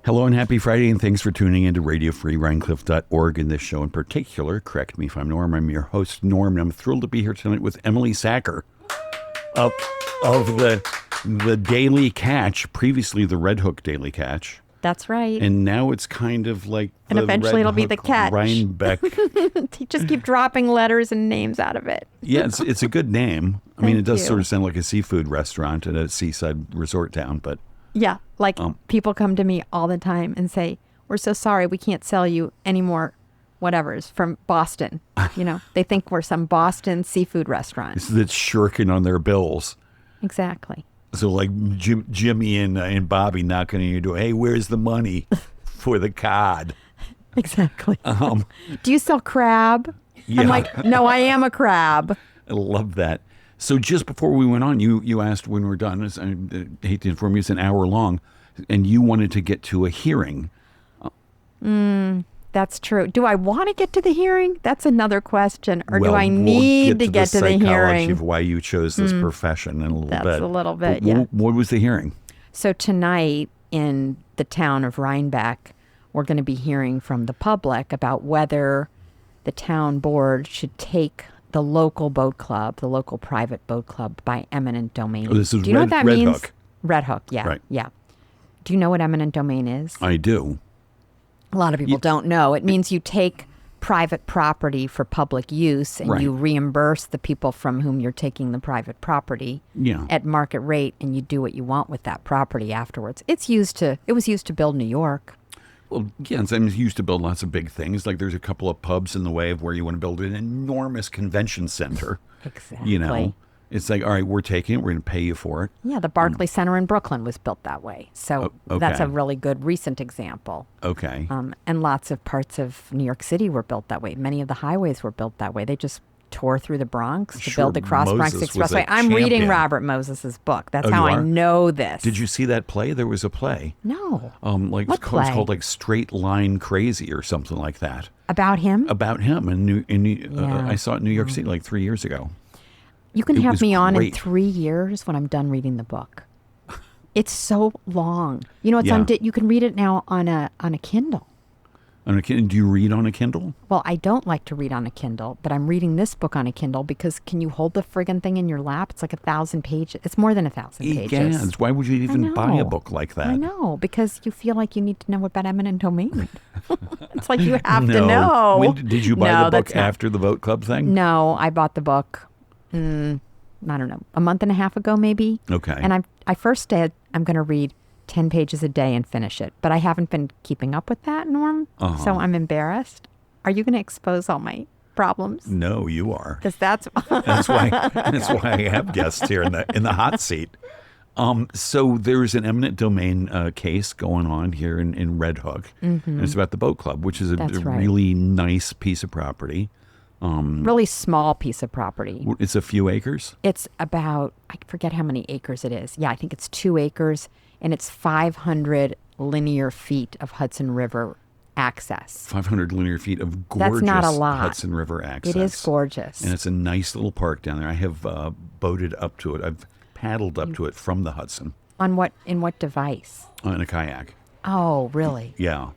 Hello and happy Friday, and thanks for tuning in to RadioFreeRhinecliff.org. In this show in particular, correct me if I'm Norm, I'm your host, Norm, and I'm thrilled to be here tonight with Emily Sachar of the Daily Catch, previously the Red Hook Daily Catch. That's right. And now it's kind of like and eventually it'll be the Catch. Rhinebeck. Just keep dropping letters and names out of it. Yeah, it's a good name. I mean, it does you. sort of sound like a seafood restaurant at a seaside resort town, but... Yeah, like people come to me all the time and say, we're so sorry, we can't sell you any more whatever's from Boston. You know, they think we're some Boston seafood restaurant. That's shirking on their bills. Exactly. So like Jimmy and Bobby knocking on your door, hey, where's the money for the cod? Exactly. Do you sell crab? Yeah. I'm like, no, I am a crab. I love that. So just before we went on, you asked when we're done. I hate to inform you, it's an hour long, and you wanted to get to a hearing. That's true. Do I want to get to the hearing? That's another question. Or do I need to get to the hearing? Of why you chose this profession in a little bit. That's a little bit, yeah. What was the hearing? So tonight in the town of Rhinebeck, we're going to be hearing from the public about whether the town board should take the local boat club, the local private boat club, by eminent domain. Oh, this is do you know what that Red means? Hook. Red Hook, yeah. Right. Yeah. Do you know what eminent domain is? I do. A lot of people don't know. It means you take private property for public use and you reimburse the people from whom you're taking the private property at market rate, and you do what you want with that property afterwards. It was used to build New York. Well, yeah, and it's used to build lots of big things. Like there's a couple of pubs in the way of where you want to build an enormous convention center. Exactly. You know, it's like, all right, we're taking it. We're going to pay you for it. Yeah, the Barclays Center in Brooklyn was built that way. So that's a really good recent example. Okay. And lots of parts of New York City were built that way. Many of the highways were built that way. They just tore through the Bronx to build the Cross Bronx Expressway. I'm reading Robert Moses's book. That's how I know this. Did you see that play? There was a play. No. It's called like Straight Line Crazy or something like that. About him? About him. I saw it in New York City like 3 years ago. You can have me on in 3 years when I'm done reading the book. It's so long. You know, you can read it now on a Kindle. On a Kindle? Do you read on a Kindle? Well, I don't like to read on a Kindle, but I'm reading this book on a Kindle because can you hold the friggin' thing in your lap? It's like 1,000 pages. It's more than 1,000 pages. Yeah, why would you even buy a book like that? I know, because you feel like you need to know about eminent domain. It's like you have to know. Did you buy the book after the boat club thing? No, I bought the book, I don't know, a month and a half ago maybe. Okay. And I first said I'm going to read 10 pages a day and finish it. But I haven't been keeping up with that, Norm. So I'm embarrassed. Are you going to expose all my problems? No, you are. Because that's why I have guests here in the hot seat. So there's an eminent domain case going on here in Red Hook. Mm-hmm. And it's about the boat club, which is a really nice piece of property. Really small piece of property. It's a few acres? It's about, I forget how many acres it is. Yeah, I think it's 2 acres. And it's 500 linear feet of Hudson River access. 500 linear feet of gorgeous That's not a lot. Hudson River access. It is gorgeous. And it's a nice little park down there. I have boated up to it. I've paddled up to it from the Hudson. In what device? On a kayak. Oh, really? Yeah.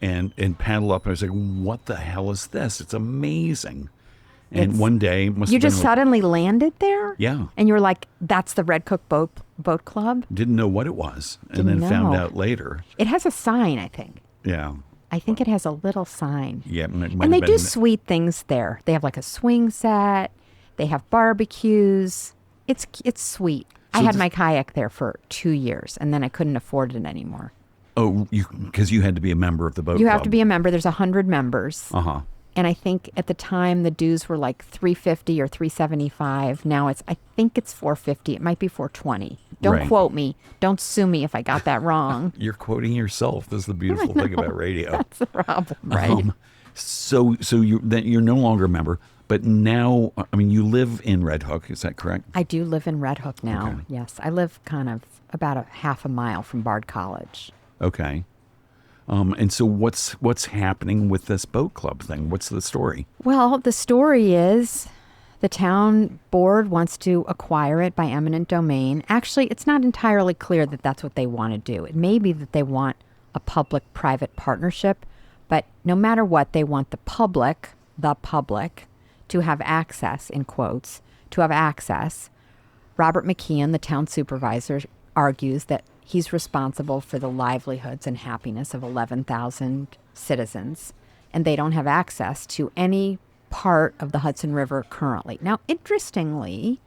And paddle up, and I was like, what the hell is this? It's amazing. And one day... You just suddenly landed there? Yeah. And you were like, that's the Red Hook Boat Club? Didn't know what it was. And then found out later. It has a sign, I think. Yeah. I think it has a little sign. Yeah. And they do sweet things there. They have like a swing set. They have barbecues. It's sweet. So I had my kayak there for 2 years, and then I couldn't afford it anymore. Oh, because you had to be a member of the boat club. You have to be a member. There's 100 members. Uh-huh. And I think at the time the dues were like $350 or $375. Now I think it's $450. It might be $420. Don't quote me. Don't sue me if I got that wrong. You're quoting yourself. That's the beautiful thing about radio. That's the problem, right? So you're no longer a member, but now, I mean, you live in Red Hook. Is that correct? I do live in Red Hook now. Okay. Yes, I live kind of about a half a mile from Bard College. Okay. And so what's happening with this boat club thing? What's the story? Well, the story is the town board wants to acquire it by eminent domain. Actually, it's not entirely clear that that's what they want to do. It may be that they want a public-private partnership. But no matter what, they want the public, to have access, in quotes, to have access. Robert McKeon, the town supervisor, argues that he's responsible for the livelihoods and happiness of 11,000 citizens, and they don't have access to any part of the Hudson River currently. Now, interestingly,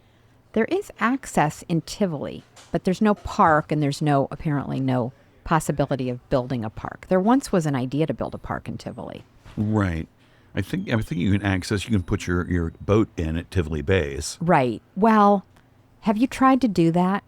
there is access in Tivoli, but there's no park, and there's apparently no possibility of building a park. There once was an idea to build a park in Tivoli. Right. I think you can put your boat in at Tivoli Bays. Right. Well, have you tried to do that?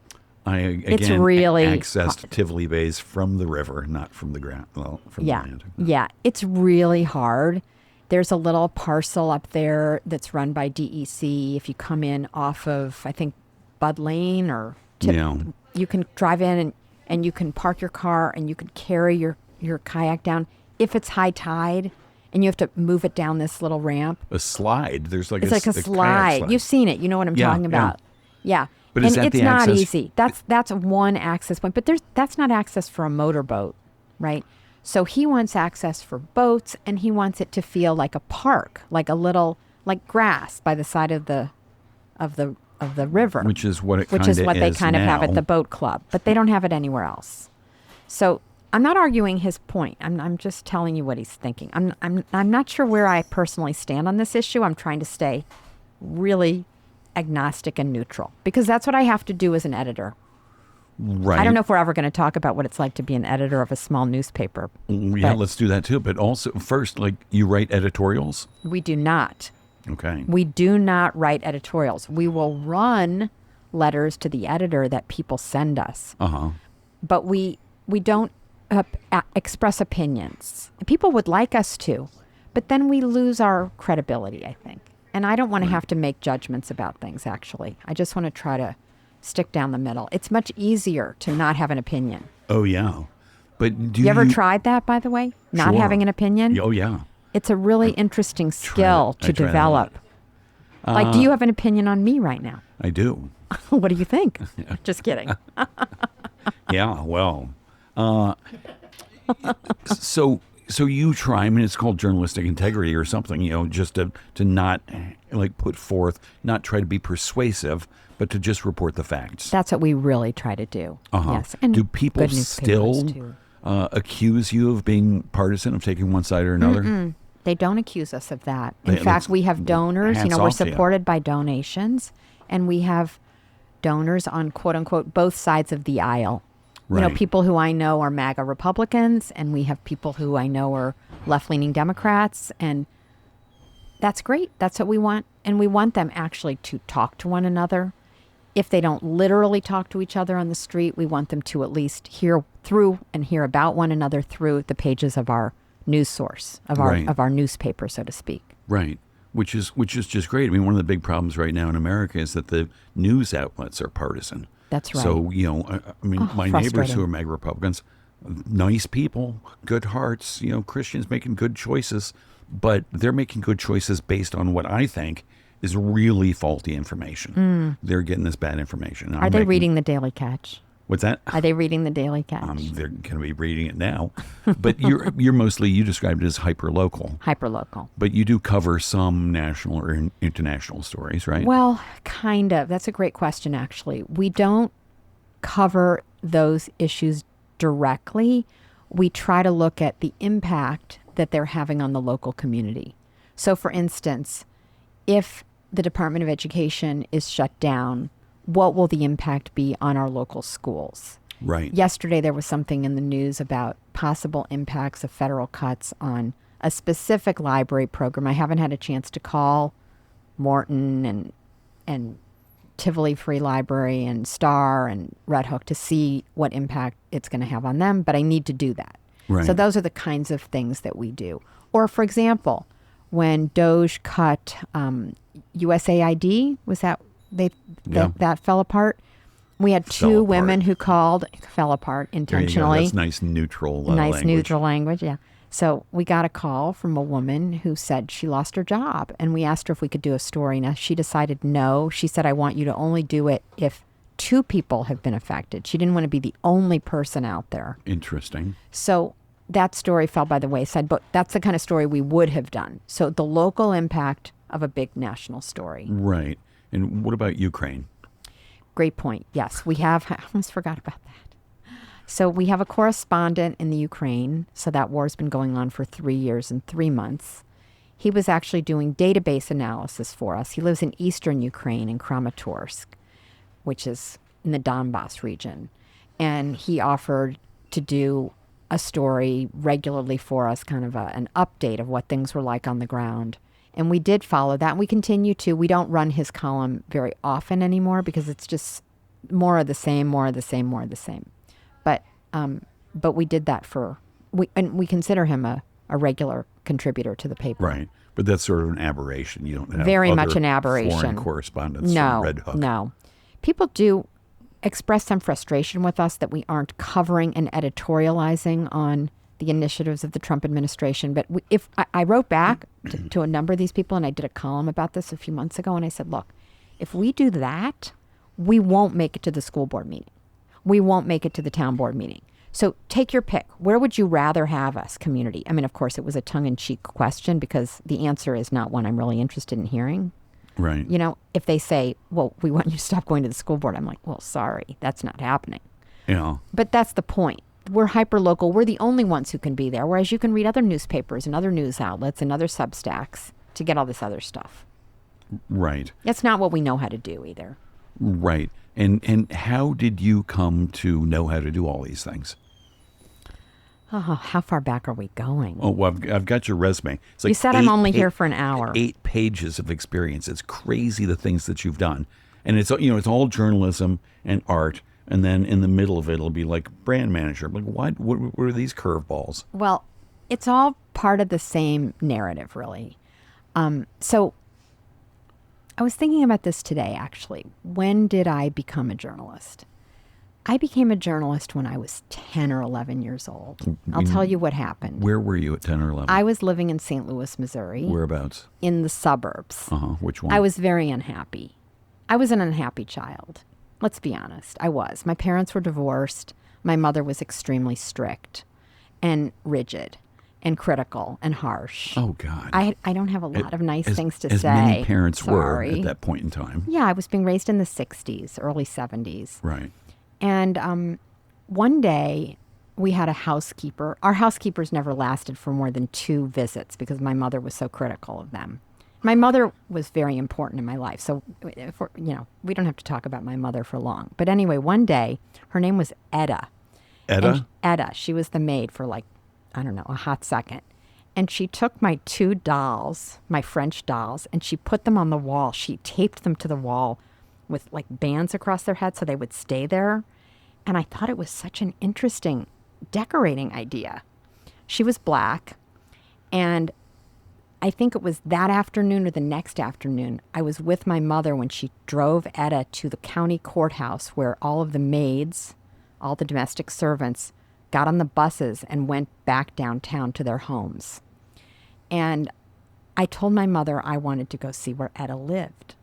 It's really accessed Tivoli Bays from the river, not from the ground. Well, from the land. Yeah, it's really hard. There's a little parcel up there that's run by DEC. If you come in off of, I think, Bud Lane you can drive in and you can park your car and you can carry your kayak down if it's high tide. And you have to move it down this little ramp. A slide. There's like it's like a slide. You've seen it. You know what I'm talking about. Yeah. But is that it's the not access? Easy. That's one access point. But that's not access for a motorboat, right? So he wants access for boats, and he wants it to feel like a park, like a little grass by the side of the river. Which is what they kind of have at the boat club, but they don't have it anywhere else. So I'm not arguing his point. I'm just telling you what he's thinking. I'm not sure where I personally stand on this issue. I'm trying to stay really agnostic and neutral because that's what I have to do as an editor. Right. I don't know if we're ever going to talk about what it's like to be an editor of a small newspaper. Yeah, let's do that too. But also, first, you write editorials? We do not. Okay. We do not write editorials. We will run letters to the editor that people send us. Uh-huh. But we don't express opinions. People would like us to, but then we lose our credibility, I think. And I don't want to have to make judgments about things, actually. I just want to try to stick down the middle. It's much easier to not have an opinion. Oh, yeah. But you ever tried that, by the way? Not having an opinion? Oh, yeah. It's a really interesting skill to develop. Do you have an opinion on me right now? I do. What do you think? Just kidding. Yeah, well... So you try, it's called journalistic integrity or something, just to not put forth, not try to be persuasive, but to just report the facts. That's what we really try to do. Uh-huh. Yes. And do people still accuse you of being partisan, of taking one side or another? Mm-mm. They don't accuse us of that. In fact, we have donors, we're supported by donations, and we have donors on quote unquote both sides of the aisle. Right. People who I know are MAGA Republicans, and we have people who I know are left-leaning Democrats, and that's great. That's what we want, and we want them actually to talk to one another. If they don't literally talk to each other on the street, we want them to at least hear about one another through the pages of our news source, of our newspaper, so to speak. Right. Which is just great. One of the big problems right now in America is that the news outlets are partisan. That's right. So, my neighbors who are MAGA Republicans, nice people, good hearts, Christians making good choices, but they're making good choices based on what I think is really faulty information. They're getting this bad information. Are they reading the Daily Catch? What's that? Are they reading the Daily Catch? They're going to be reading it now. But you're mostly, you described it as hyperlocal. Hyperlocal. But you do cover some national or international stories, right? Well, kind of. That's a great question, actually. We don't cover those issues directly. We try to look at the impact that they're having on the local community. So, for instance, if the Department of Education is shut down, what will the impact be on our local schools? Right. Yesterday, there was something in the news about possible impacts of federal cuts on a specific library program. I haven't had a chance to call Morton and Tivoli Free Library and Star and Red Hook to see what impact it's going to have on them, but I need to do that. Right. So those are the kinds of things that we do. Or, for example, when DOJ cut USAID, was that... That fell apart. We had two women who called, fell apart intentionally. That's nice neutral language. Neutral language, yeah. So we got a call from a woman who said she lost her job, and we asked her if we could do a story. Now, she decided no. She said, I want you to only do it if 2 people have been affected. She didn't want to be the only person out there. Interesting. So that story fell by the wayside, but that's the kind of story we would have done. So the local impact of a big national story. Right. And what about Ukraine? Great point. Yes, we have. I almost forgot about that. So we have a correspondent in the Ukraine. So that war's been going on for 3 years and 3 months. He was actually doing database analysis for us. He lives in eastern Ukraine in Kramatorsk, which is in the Donbass region. And he offered to do a story regularly for us, kind of an update of what things were like on the ground. And we did follow that. And we continue to. We don't run his column very often anymore because it's just more of the same, more of the same, more of the same. But we did that and we consider him a regular contributor to the paper. Right. But that's sort of an aberration. You don't have very much an aberration. Foreign correspondents from Red Hook. No. People do express some frustration with us that we aren't covering and editorializing on the initiatives of the Trump administration. But if I wrote back to a number of these people, and I did a column about this a few months ago, and I said, look, if we do that, we won't make it to the school board meeting. We won't make it to the town board meeting. So take your pick. Where would you rather have us, community? I mean, of course, it was a tongue-in-cheek question because the answer is not one I'm really interested in hearing. Right. You know, if they say, well, we want you to stop going to the school board, I'm like, well, sorry, that's not happening. Yeah. But that's the point. We're hyper-local. We're the only ones who can be there, whereas you can read other newspapers and other news outlets and other Substacks to get all this other stuff. Right. That's not what we know how to do either. Right. And how did you come to know how to do all these things? Oh, how far back are we going? Oh, well, I've got your resume. It's like you said I'm only here for an hour. 8 pages of experience. It's crazy the things that you've done. And it's all journalism and art. And then in the middle of it, it'll be like brand manager. Like, what are these curveballs? Well, it's all part of the same narrative, really. So I was thinking about this today, actually. When did I become a journalist? I became a journalist when I was 10 or 11 years old. I'll tell you what happened. Where were you at 10 or 11? I was living in St. Louis, Missouri. Whereabouts? In the suburbs. Which one? I was very unhappy. I was an unhappy child. Let's be honest. I was. My parents were divorced. My mother was extremely strict and rigid and critical and harsh. Oh, God. I don't have a lot of nice things to say. As many parents were Sorry. at that point in time. Yeah, I was being raised in the 60s, early 70s. Right. And one day we had a housekeeper. Our housekeepers never lasted for more than 2 visits because my mother was so critical of them. My mother was very important in my life. So, we don't have to talk about my mother for long. But anyway, one day, her name was Etta. Etta? Etta. She was the maid for a hot second. And she took my 2 dolls, my French dolls, and she put them on the wall. She taped them to the wall with bands across their heads so they would stay there. And I thought it was such an interesting decorating idea. She was black, and I think it was that afternoon or the next afternoon, I was with my mother when she drove Etta to the county courthouse where all of the maids, all the domestic servants, got on the buses and went back downtown to their homes. And I told my mother I wanted to go see where Etta lived.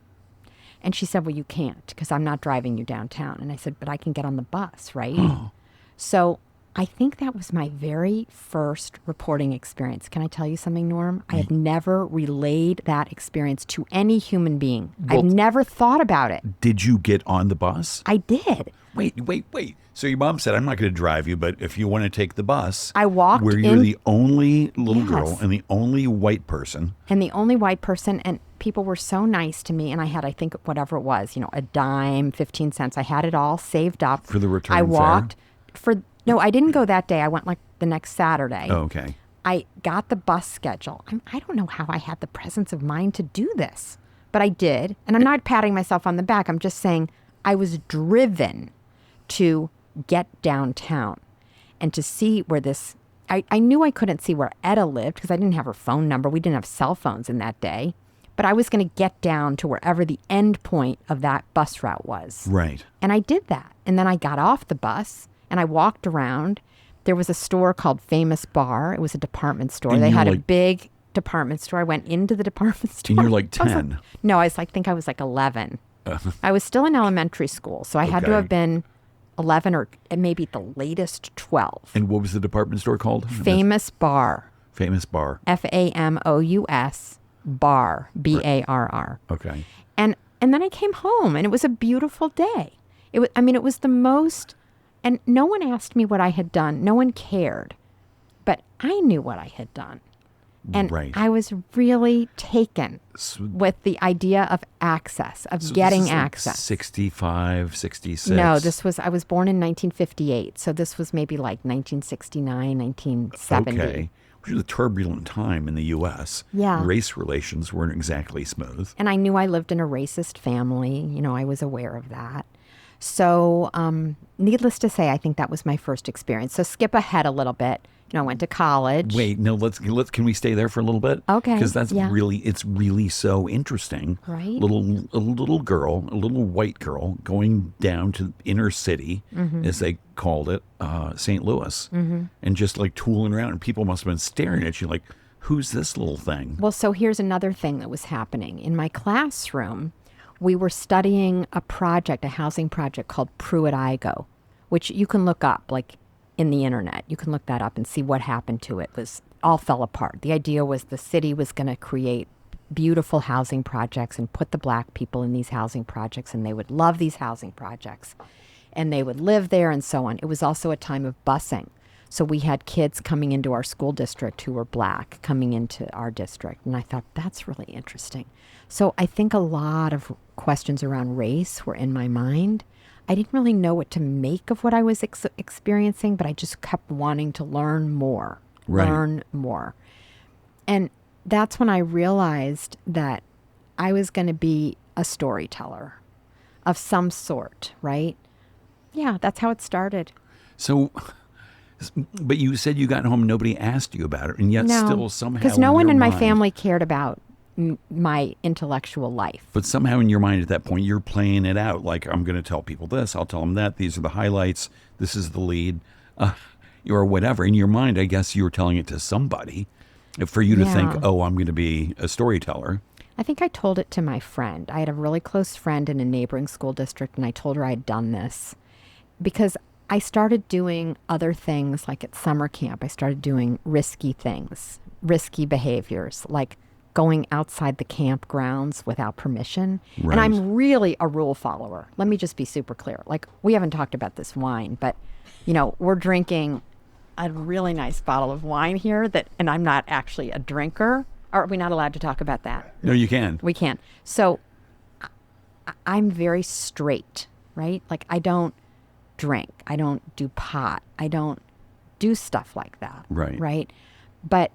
And she said, well, you can't because I'm not driving you downtown. And I said, but I can get on the bus, right? Oh. So I think that was my very first reporting experience. Can I tell you something, Norm? I have never relayed that experience to any human being. Well, I've never thought about it. Did you get on the bus? I did. Wait. So your mom said, I'm not going to drive you, but if you want to take the bus. I walked where you're the only little girl and the only white person. And people were so nice to me. And I had, I think, whatever it was, a dime, 15 cents. I had it all saved up. For the return fare? I walked No, I didn't go that day. I went the next Saturday. Oh, okay. I got the bus schedule. I don't know how I had the presence of mind to do this, but I did. And I'm not patting myself on the back. I'm just saying I was driven to get downtown and to see where I knew I couldn't see where Etta lived because I didn't have her phone number. We didn't have cell phones in that day. But I was going to get down to wherever the end point of that bus route was. Right. And I did that. And then I got off the bus. And I walked around. There was a store called Famous Bar. It was a department store. And they had a big department store. I went into the department store. And you're 10. No, I think I was 11. I was still in elementary school, so I had to have been 11 or maybe at the latest 12. And what was the department store called? Famous Barr. Famous Barr. Famous Barr. Barr. Okay. And then I came home, and it was a beautiful day. It was the most, and no one asked me what I had done. No one cared. But I knew what I had done. And I was really taken with the idea of access, of getting access. Like 65, 66? No, I was born in 1958. So this was maybe like 1969, 1970. Okay. Which was a turbulent time in the U.S. Yeah. Race relations weren't exactly smooth. And I knew I lived in a racist family. I was aware of that. So needless to say, I think that was my first experience. So skip ahead a little bit. I went to college. Wait, no, can we stay there for a little bit? Okay. Because it's really so interesting. Right. A little girl, a little white girl going down to inner city, as they called it, St. Louis, and just like tooling around. And people must have been staring at you like, who's this little thing? Well, so here's another thing that was happening. In my classroom, we were studying a housing project called Pruitt-Igoe, which you can look up, like, in the internet. You can look that up and see what happened to it. All fell apart. The idea was the city was going to create beautiful housing projects and put the black people in these housing projects, and they would love these housing projects, and they would live there and so on. It was also a time of busing. So we had kids coming into our school district who were black coming into our district. And I thought, that's really interesting. So I think a lot of questions around race were in my mind. I didn't really know what to make of what I was experiencing, but I just kept wanting to learn more, learn more. And that's when I realized that I was going to be a storyteller of some sort, right? Yeah, that's how it started. So, but you said you got home, nobody asked you about it, and yet still somehow, because no one in my family cared about my intellectual life. But somehow in your mind at that point, you're playing it out. Like, I'm going to tell people this, I'll tell them that, these are the highlights, this is the lead, or whatever. In your mind, I guess you were telling it to somebody for you to think, oh, I'm going to be a storyteller. I think I told it to my friend. I had a really close friend in a neighboring school district, and I told her I'd done this because I started doing other things. Like at summer camp, I started doing risky things, risky behaviors, like going outside the campgrounds without permission. Right. And I'm really a rule follower. Let me just be super clear. Like, we haven't talked about this wine, but, we're drinking a really nice bottle of wine here and I'm not actually a drinker. Are we not allowed to talk about that? No, you can. We can. So I'm very straight, right? Like, I don't drink. I don't do pot. I don't do stuff like that. Right. Right? But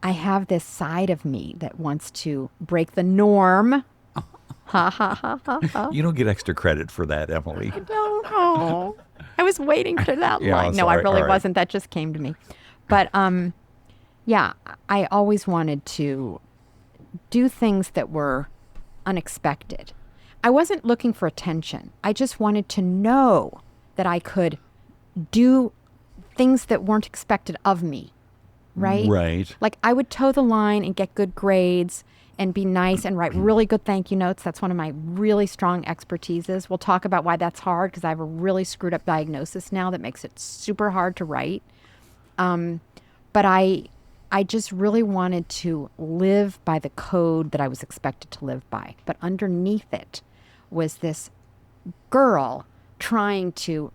I have this side of me that wants to break the norm. Ha, ha, ha, ha, ha. You don't get extra credit for that, Emily. I don't know. I was waiting for that line. No, I really wasn't. That just came to me. But, yeah, I always wanted to do things that were unexpected. I wasn't looking for attention. I just wanted to know that I could do things that weren't expected of me. Right? Right. Like, I would toe the line and get good grades and be nice and write really good thank you notes. That's one of my really strong expertises. We'll talk about why that's hard because I have a really screwed up diagnosis now that makes it super hard to write. But I just really wanted to live by the code that I was expected to live by. But underneath it was this girl trying to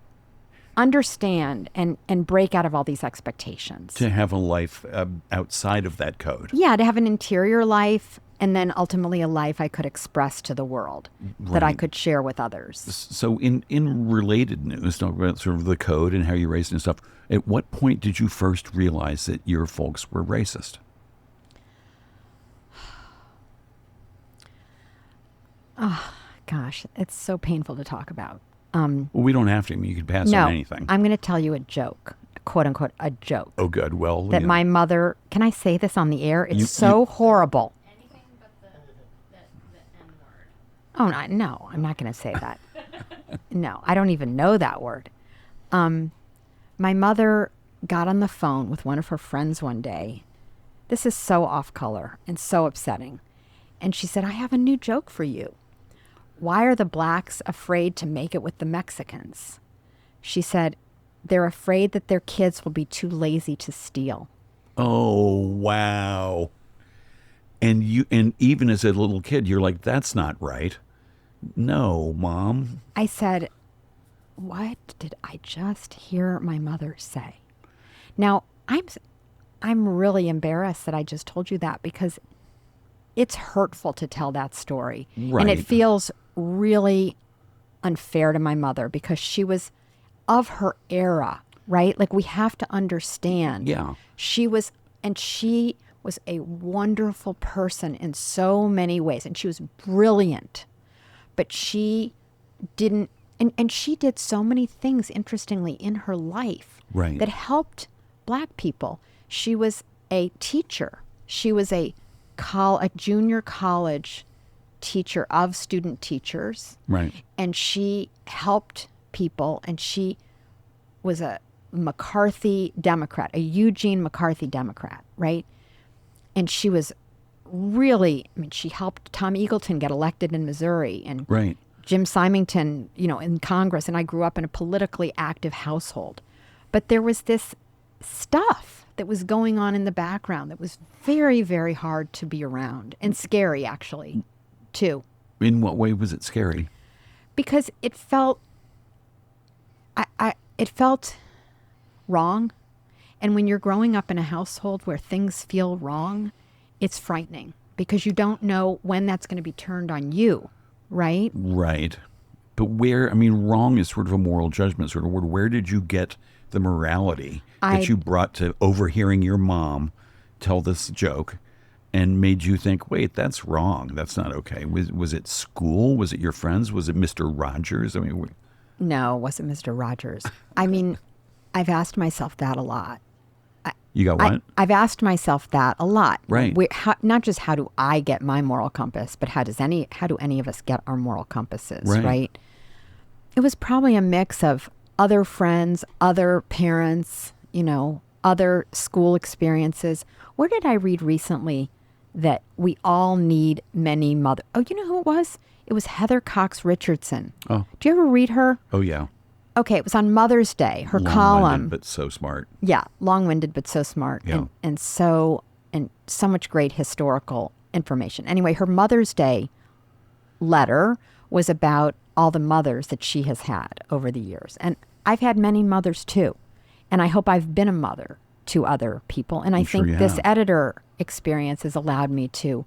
understand and break out of all these expectations. To have a life outside of that code. Yeah, to have an interior life and then ultimately a life I could express to the world that I could share with others. So in related news, talk about sort of the code and how you raised and stuff, at what point did you first realize that your folks were racist? Oh, gosh, it's so painful to talk about. Well, we don't have to. I mean, you can pass on anything. I'm going to tell you a joke, quote unquote, a joke. Oh, good. Well, that my mother, can I say this on the air? It's horrible. Anything but the N-word. Oh, no, I'm not going to say that. No, I don't even know that word. My mother got on the phone with one of her friends one day. This is so off color and so upsetting. And she said, I have a new joke for you. why are the blacks afraid to make it with the Mexicans? She said, they're afraid that their kids will be too lazy to steal. Oh, wow. And even as a little kid, you're like, that's not right. No, Mom. I said, what did I just hear my mother say? Now, I'm really embarrassed that I just told you that, because it's hurtful to tell that story. Right. And it feels really unfair to my mother, because she was of her era, right? Like, we have to understand. Yeah. She was a wonderful person in so many ways, and she was brilliant, but she didn't, and she did so many things, interestingly, in her life that helped black people. She was a teacher. She was a junior college teacher of student teachers. Right. And she helped people, and she was a McCarthy Democrat, a Eugene McCarthy Democrat, right? And she was really, she helped Tom Eagleton get elected in Missouri, and Jim Symington, in Congress. And I grew up in a politically active household. But there was this stuff that was going on in the background that was very, very hard to be around, and scary, actually, too. In what way was it scary? Because it felt, it felt wrong. And when you're growing up in a household where things feel wrong, it's frightening, because you don't know when that's going to be turned on you, right? Right. But wrong is sort of a moral judgment sort of word. Where did you get the morality that you brought to overhearing your mom tell this joke and made you think, wait, that's wrong. That's not okay. Was it school? Was it your friends? Was it Mr. Rogers? No, it wasn't Mr. Rogers. I've asked myself that a lot. You got what? I've asked myself that a lot. Right. Not just how do I get my moral compass, but how do any of us get our moral compasses, right? It was probably a mix of other friends, other parents, other school experiences. Where did I read recently that we all need many mothers? Oh, you know who it was? It was Heather Cox Richardson. Oh. Do you ever read her? Oh, yeah. Okay, it was on Mother's Day, her column. Long-winded, but so smart. Yeah, long-winded, but so smart. Yeah. And so much great historical information. Anyway, her Mother's Day letter was about all the mothers that she has had over the years. And I've had many mothers too. And I hope I've been a mother to other people. And I think this editor experience has allowed me to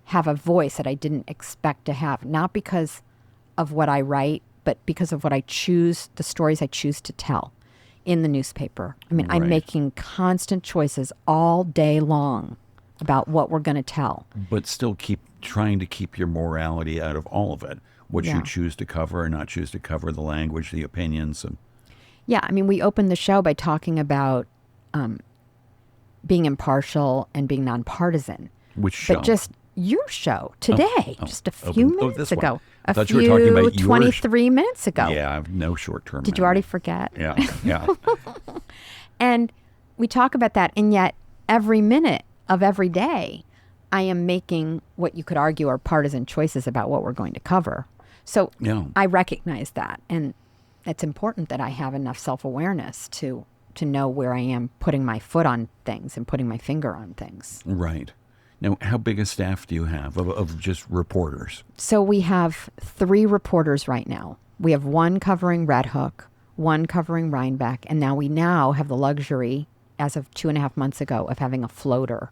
have a voice that I didn't expect to have, not because of what I write, but because of what I choose, the stories I choose to tell in the newspaper. I'm making constant choices all day long about what we're going to tell. But still trying to keep your morality out of all of it. What you choose to cover or not choose to cover, the language, the opinions. Yeah, we opened the show by talking about being impartial and being non-partisan. Which show? But just your show today, just a few minutes ago. I thought you were talking about 23 minutes ago. Yeah, I have no short-term Did you already forget? Yeah. And we talk about that, and yet every minute of every day, I am making what you could argue are partisan choices about what we're going to cover. So I recognize that, and it's important that I have enough self-awareness to know where I am putting my foot on things and putting my finger on things. Right. Now, how big a staff do you have of just reporters? So we have 3 reporters right now. We have one covering Red Hook, one covering Rhinebeck, and now we have the luxury, as of 2.5 months ago, of having a floater.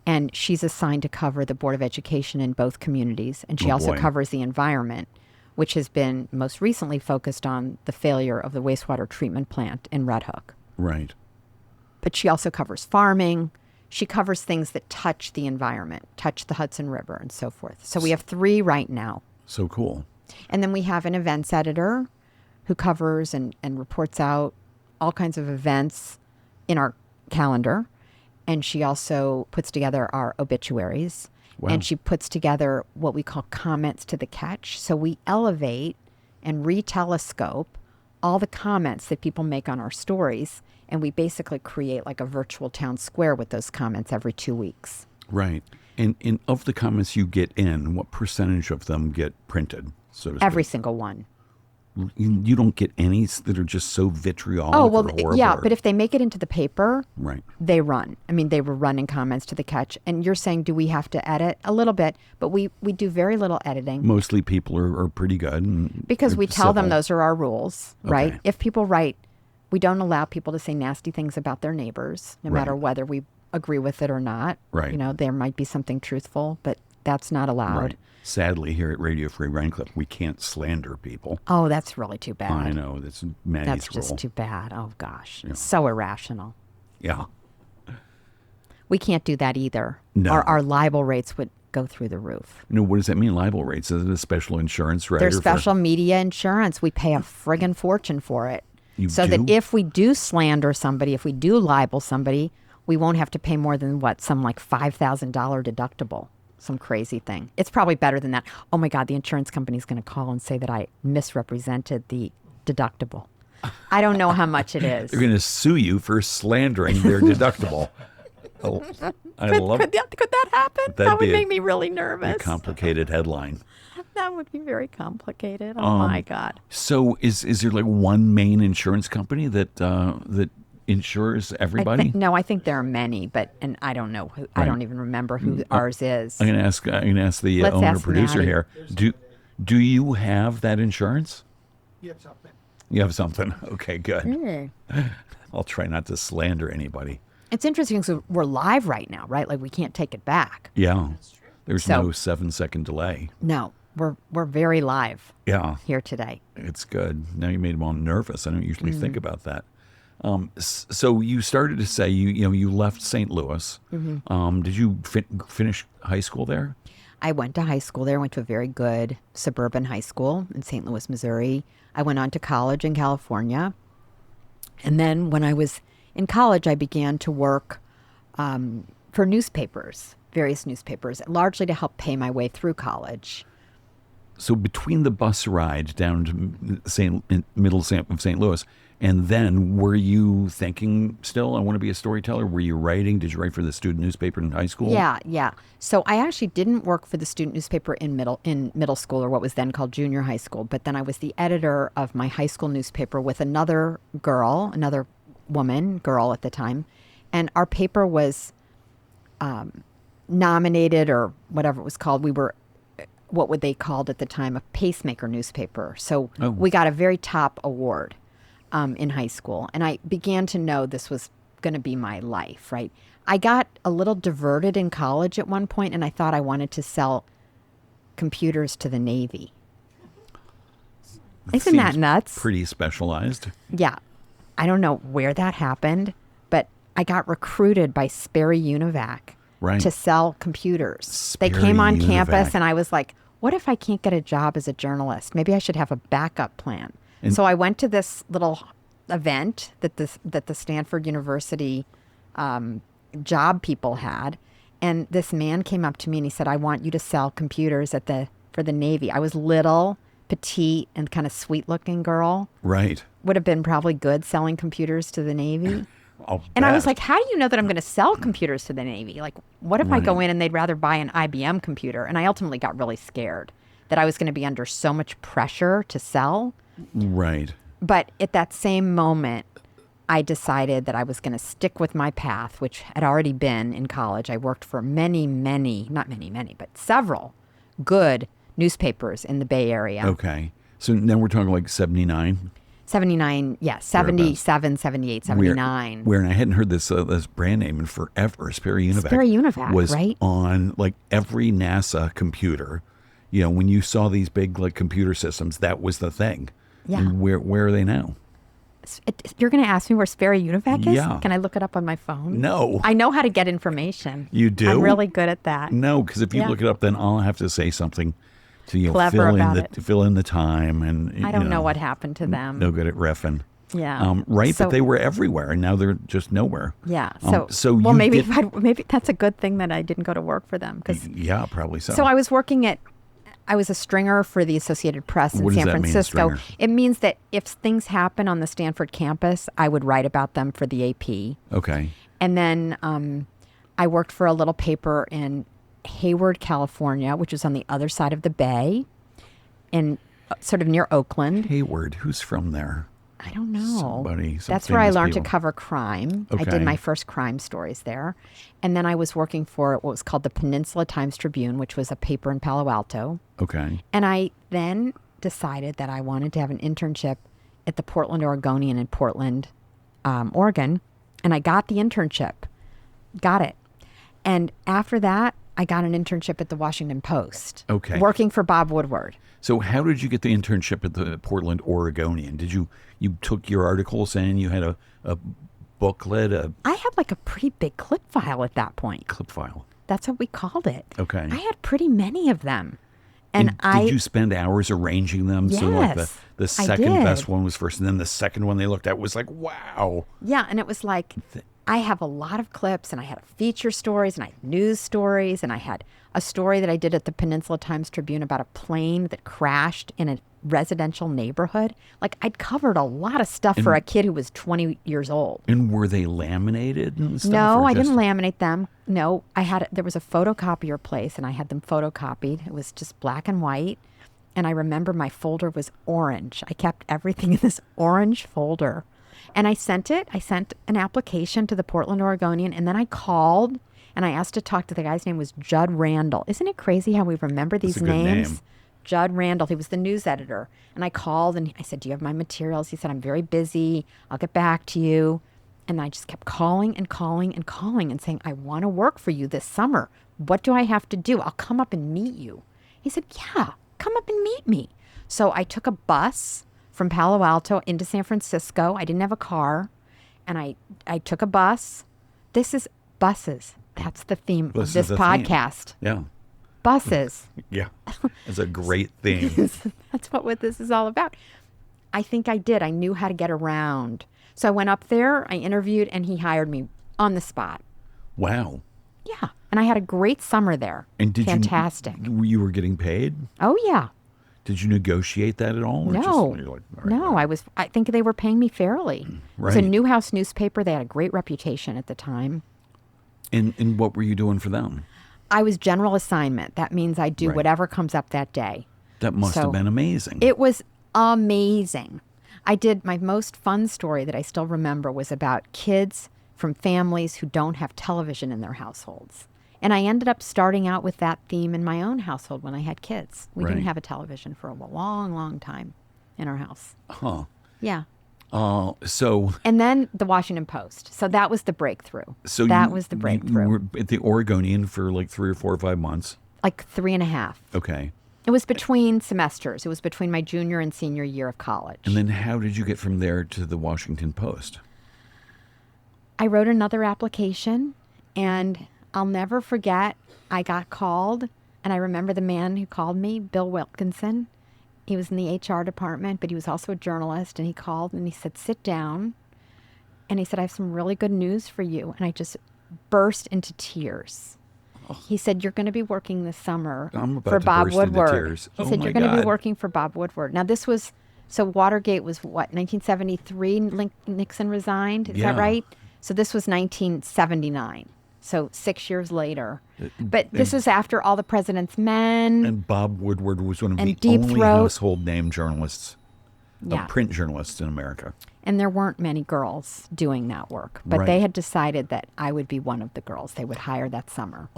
And she's assigned to cover the Board of Education in both communities. And she also covers the environment, which has been most recently focused on the failure of the wastewater treatment plant in Red Hook. Right. But she also covers farming. She covers things that touch the environment, touch the Hudson River and so forth. So we have 3 right now. So cool. And then we have an events editor who covers and reports out all kinds of events in our calendar. And she also puts together our obituaries. Wow. And she puts together what we call comments to the catch. So we elevate and retelescope all the comments that people make on our stories. And we basically create like a virtual town square with those comments every 2 weeks. Right. And of the comments you get in, what percentage of them get printed? so to speak. Every single one. You don't get any that are just so vitriolic Oh, well, or horrible. yeah, but if they make it into the paper, right. they run. I mean, they were running comments to the catch. And you're saying, do we have to edit? A little bit, but we do very little editing. Mostly people are pretty good. And because we tell them civil. those are our rules, right? Okay. If people write, we don't allow people to say nasty things about their neighbors, no Right. matter whether we agree with it or not. Right. You know, there might be something truthful, but that's not allowed. Right. Sadly, here at Radio Free Rhinecliff, we can't slander people. Oh, that's really too bad. I know. That's Matty's That's rule. just too bad. Oh, gosh. Yeah. So irrational. Yeah. We can't do that either. No. Our libel rates would go through the roof. No, what does that mean, libel rates? Is it a special insurance rider? There's special media insurance. We pay a friggin' fortune for it. You so do? that if we do slander somebody, if we do libel somebody, we won't have to pay more than some like $5,000 deductible. Some crazy thing. It's probably better than that. Oh my God, the insurance company's going to call and say that I misrepresented the deductible. I don't know how much it is. They're going to sue you for slandering their deductible. Oh, I love Could that happen? That'd That would be make me really nervous. a complicated headline. That would be very complicated. Oh my God. So is there like one main insurance company that insures everybody? I think there are many, and I don't know. I Right. don't even remember who ours is. I'm going to ask the Let's owner ask producer Matty. here. Do you have that insurance? You have something. You have something. Okay, good. I'll try not to slander anybody. It's interesting because we're live right now, right? Like we can't take it back. Yeah. There's So- no 7-second delay. No, we're very live Yeah. here today. It's good. Now you made them all nervous. I don't usually Mm-hmm. think about that. So you started to say you left St. Louis. Mm-hmm. Did you finish high school there? I went to high school there. I went to a very good suburban high school in St. Louis, Missouri. I went on to college in California. And then when I was in college, I began to work for newspapers, various newspapers, largely to help pay my way through college. So between the bus ride down to middle of St. Louis, and then were you thinking still, I want to be a storyteller? Were you writing? Did you write for the student newspaper in high school? Yeah. So I actually didn't work for the student newspaper in middle school, or what was then called junior high school. But then I was the editor of my high school newspaper with another girl at the time. And our paper was nominated, or whatever it was called. We were what would they called at the time a pacemaker newspaper. So we got a very top award in high school. And I began to know this was going to be my life, right? I got a little diverted in college at one point, and I thought I wanted to sell computers to the Navy. Isn't that Seems nuts? Pretty specialized. Yeah. I don't know where that happened, but I got recruited by Sperry Univac Right. to sell computers. They Sperry came on Univac. campus, and I was like, what if I can't get a job as a journalist? Maybe I should have a backup plan. So I went to this little event that the Stanford University job people had, and this man came up to me and he said, I want you to sell computers for the Navy. I was little, petite, and kind of sweet-looking girl. Right. Would have been probably good selling computers to the Navy. I'll And I was bet. like, how do you know that I'm going to sell computers to the Navy? Like, what if I go in and they'd rather buy an IBM computer? And I ultimately got really scared that I was going to be under so much pressure to sell. Right. But at that same moment, I decided that I was going to stick with my path, which had already been in college. I worked for not many, but several good newspapers in the Bay Area. Okay. So now we're talking like 79? 79, yeah, 77, 78, 79. Where and I hadn't heard this brand name in forever. Sperry Univac. Sperry Univac, was right? on like every NASA computer. You know, when you saw these big like computer systems, that was the thing. Yeah. And where are they now? You're going to ask me where Sperry Univac is? Yeah. Can I look it up on my phone? No. I know how to get information. You do? I'm really good at that. No, because if you Yeah. look it up, then I'll have to say something to Clever about it. fill in the time, and I don't know what happened to them. No good at reffing. Yeah. Right, So- but they were everywhere, and now they're just nowhere. Yeah. So well, you maybe did- maybe that's a good thing that I didn't go to work for them, because Yeah, probably so. so I was a stringer for the Associated Press in What does San that mean, Francisco. stringer? It means that if things happen on the Stanford campus, I would write about them for the AP. Okay. And then I worked for a little paper in Hayward, California, which is on the other side of the bay. in sort of near Oakland. Hayward, who's from there? I don't know. Somebody. That's where I learned to cover crime. Okay. I did my first crime stories there. And then I was working for what was called the Peninsula Times Tribune, which was a paper in Palo Alto. Okay. And I then decided that I wanted to have an internship at the Portland Oregonian in Portland, Oregon. And I got the internship. Got it. And after that, I got an internship at the Washington Post. Okay. Working for Bob Woodward. So how did you get the internship at the Portland Oregonian? Did you took your articles in, you had a booklet, I had like a pretty big clip file at that point. clip file? That's what we called it. Okay. I had pretty many of them. And did you spend hours arranging them? Yes, So like the I second did. best one was first, and then the second one they looked at was like, wow. Yeah, and it was like, I have a lot of clips, and I had feature stories, and I had news stories, and I had a story that I did at the Peninsula Times Tribune about a plane that crashed in a residential neighborhood. Like, I'd covered a lot of stuff for a kid who was 20 years old. And were they laminated and stuff? No, or I just- didn't laminate them. No, there was a photocopier place, and I had them photocopied. It was just black and white. And I remember my folder was orange. I kept everything in this orange folder. And I sent an application to the Portland Oregonian, and then I called and I asked to talk to the guy's name was Judd Randall. Isn't it crazy how we remember these That's a good names? name. Judd Randall, he was the news editor. And I called and I said, do you have my materials? He said, I'm very busy. I'll get back to you. And I just kept calling and calling and calling and saying, I want to work for you this summer. What do I have to do? I'll come up and meet you. He said, yeah, come up and meet me. So I took a bus from Palo Alto into San Francisco. I didn't have a car. And I took a bus. This is buses. That's the theme of this podcast. Yeah. Buses. Yeah. It's a great theme. That's what this is all about. I think I did. I knew how to get around. So I went up there, I interviewed, and he hired me on the spot. Wow. Yeah. And I had a great summer there. And did Fantastic. you were getting paid? Oh, yeah. Did you negotiate that at all? Or No. you're like, all right, No, I think they were paying me fairly. It was a Right. Newhouse newspaper. They had a great reputation at the time. And what were you doing for them? I was general assignment. That means I do Right. whatever comes up that day. That must So, have been amazing. It was amazing. I did my most fun story that I still remember was about kids from families who don't have television in their households. And I ended up starting out with that theme in my own household when I had kids. We didn't Right. have a television for a long, long time in our house. Huh. Yeah. So And then the Washington Post. So that was the breakthrough. that was the breakthrough. You were at the Oregonian for like 3 or 4 or 5 months. Like 3.5. Okay. It was between semesters. It was between my junior and senior year of college. And then how did you get from there to the Washington Post? I wrote another application, and I'll never forget, I got called, and I remember the man who called me, Bill Wilkinson. He was in the HR department, but he was also a journalist, and he called and he said, sit down. And he said, I have some really good news for you. And I just burst into tears. He said, you're going to be working this summer I'm about for to Bob burst into Woodward. tears. He Oh said, my you're going to be God. working for Bob Woodward. Now, this was, so Watergate was what, 1973? Nixon resigned. Is Yeah. that right? So this was 1979. So 6 years later. But this is after All the President's Men. And Bob Woodward was one of And the Deep only Throat. household name journalists, Yeah. print journalists in America. And there weren't many girls doing that work. But Right. they had decided that I would be one of the girls they would hire that summer.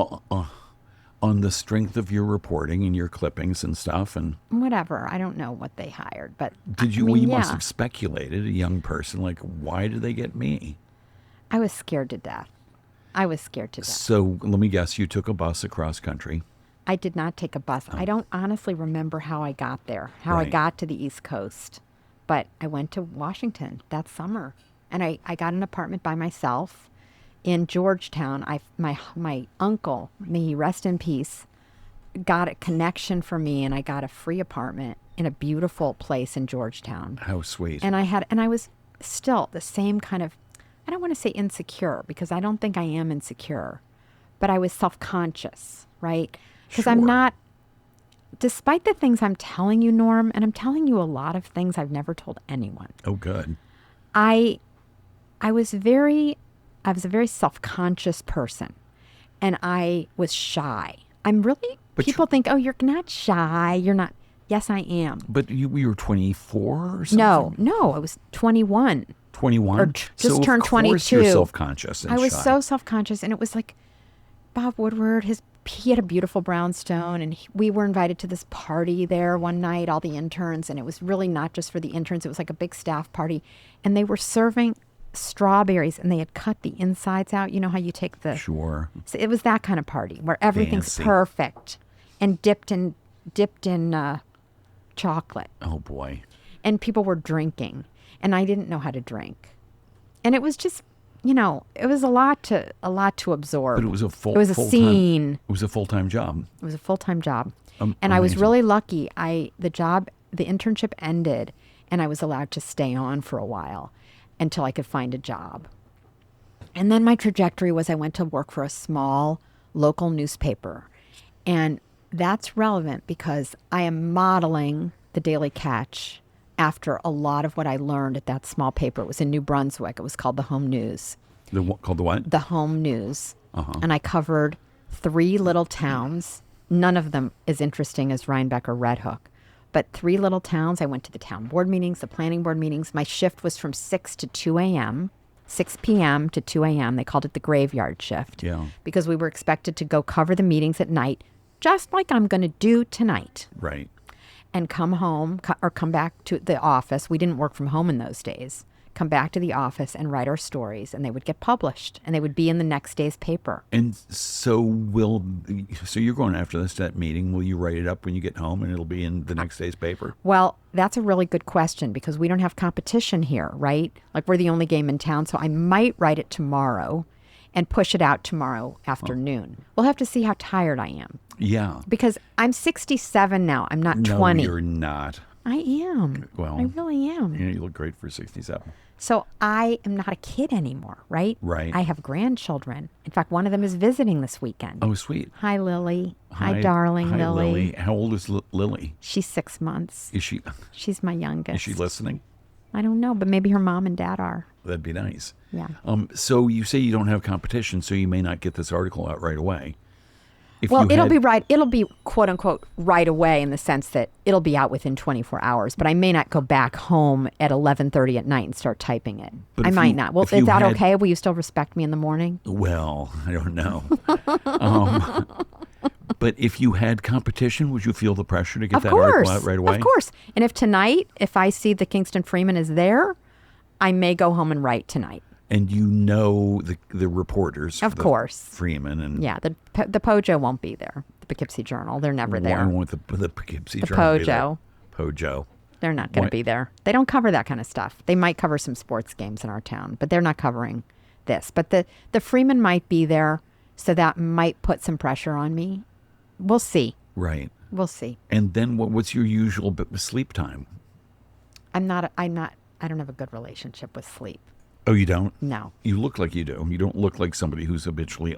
On the strength of your reporting and your clippings and stuff. And Whatever. I don't know what they hired. But did you? I mean, Well, you must yeah. have speculated, a young person, like, why did they get me? I was scared to death. I was scared to death. So let me guess, you took a bus across country. I did not take a bus. I don't honestly remember how I got there, how I Right. got to the East Coast. But I went to Washington that summer. And I got an apartment by myself in Georgetown. My uncle, may he rest in peace, got a connection for me, and I got a free apartment in a beautiful place in Georgetown. How sweet. And I was still the same kind of, I don't want to say insecure, because I don't think I am insecure, but I was self-conscious, right? Because I'm Sure. not, despite the things I'm telling you, Norm, and I'm telling you a lot of things I've never told anyone. Oh, good. I was a very self-conscious person, and I was shy. I'm really, But people think, oh, you're not shy. You're not. Yes, I am. But you were 24 or something? No, I was 21. 21? Or just turned 22. You're self-conscious and I was shy. so self-conscious, and it was like Bob Woodward, he had a beautiful brownstone, and we were invited to this party there one night, all the interns, and it was really not just for the interns. It was like a big staff party, and they were serving strawberries, and they had cut the insides out. You know how you take the... Sure. So it was that kind of party where everything's Fancy. perfect and dipped in chocolate. Oh, boy. And people were drinking, and I didn't know how to drink. And it was just, it was a lot to absorb. But it was a scene. It was a full-time job. It was a full-time job. And I was really lucky. The internship ended, and I was allowed to stay on for a while until I could find a job. And then my trajectory was I went to work for a small local newspaper. And that's relevant because I am modeling the Daily Catch after a lot of what I learned at that small paper. It was in New Brunswick. It was called the Home News. Called the what? The Home News. Uh-huh. And I covered 3 little towns, none of them as interesting as Rhinebeck or Red Hook, but 3 little towns. I went to the town board meetings, the planning board meetings. My shift was from 6 to 2 a.m., 6 p.m. to 2 a.m. They called it the graveyard shift. Yeah. Because we were expected to go cover the meetings at night, just like I'm going to do tonight. Right. And come home or come back to the office. We didn't work from home in those days. Come back to the office and write our stories, and they would get published, and they would be in the next day's paper. And so you're going after that meeting. Will you write it up when you get home, and it'll be in the next day's paper? Well, that's a really good question because we don't have competition here, right? Like we're the only game in town, so I might write it tomorrow and push it out tomorrow afternoon. We'll have to see how tired I am. Yeah. Because I'm 67 now. I'm not 20. No, you're not. I am. Well, I really am. You look great for 67. So I am not a kid anymore, right? Right. I have grandchildren. In fact, one of them is visiting this weekend. Oh, sweet. Hi, Lily. Hi, darling Hi, Lily. How old is Lily? She's 6 months. Is she? She's my youngest. Is she listening? I don't know, but maybe her mom and dad are. That'd be nice. Yeah. So you say you don't have competition, so you may not get this article out right away. It'll be quote unquote right away in the sense that it'll be out within 24 hours, but I may not go back home at 11:30 at night and start typing it. I might not. Well, is that okay? Will you still respect me in the morning? Well, I don't know. But if you had competition, would you feel the pressure to get that article out right away? Of course. And if I see the Kingston Freeman is there, I may go home and write tonight. And you know the reporters, of course, Freeman and the Pojo won't be there. The Poughkeepsie Journal, they're never there. Why won't the Poughkeepsie Journal be there? Pojo, they're not going to be there. They don't cover that kind of stuff. They might cover some sports games in our town, but they're not covering this. But the Freeman might be there, so that might put some pressure on me. We'll see. Right. We'll see. And then what's your usual sleep time? I don't have a good relationship with sleep. Oh, you don't? No. You look like you do. You don't look like somebody who's habitually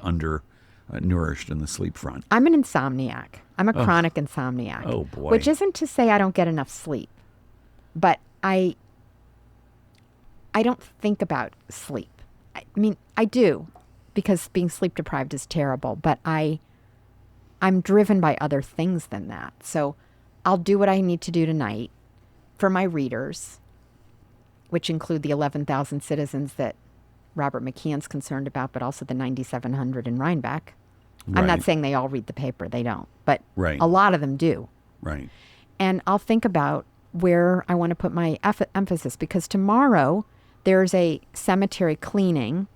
nourished in the sleep front. I'm an insomniac. I'm a chronic insomniac. Oh, boy. Which isn't to say I don't get enough sleep. But I don't think about sleep. I mean, I do, because being sleep deprived is terrible. But I'm driven by other things than that. So I'll do what I need to do tonight for my readers, which include the 11,000 citizens that Robert McKeon's concerned about, but also the 9,700 in Rhinebeck. Right. I'm not saying they all read the paper. They don't. But a lot of them do. Right. And I'll think about where I want to put my emphasis, because tomorrow there's a cemetery cleaning